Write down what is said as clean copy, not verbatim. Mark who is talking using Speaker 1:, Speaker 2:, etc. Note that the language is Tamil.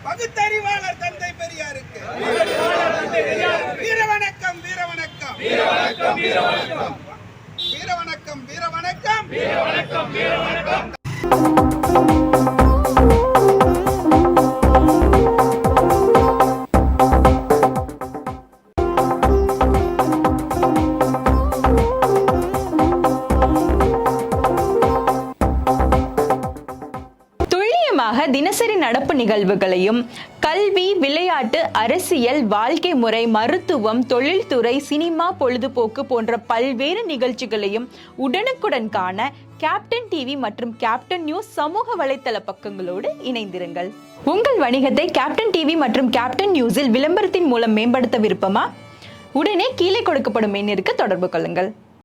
Speaker 1: பகுத்தறிவாளர் தந்தை பெரியாருக்கு வீர வணக்கம், வீர வணக்கம், வீர வணக்கம், வீர வணக்கம், வீர வணக்கம், வீர வணக்கம், வீர வணக்கம்.
Speaker 2: தினசரி நடப்பு நிகழ்வுகளையும் கல்வி, விளையாட்டு, அரசியல், வாழ்க்கை முறை, மருத்துவம், தொழில்துறை, சினிமா, பொழுதுபோக்கு போன்ற பல்வேறு நிகழ்ச்சிகளையும் உடனுக்குடன் காண கேப்டன் டிவி மற்றும் கேப்டன் நியூஸ் சமூக வலைத்தள பக்கங்களோடு இணைந்திருங்கள். உங்கள் வணிகத்தை கேப்டன் டிவி மற்றும் கேப்டன் நியூஸில் விளம்பரத்தின் மூலம் மேம்படுத்த விருப்பமா? உடனே கீழே கொடுக்கப்படும் எண்ணிற்கு தொடர்பு கொள்ளுங்கள்.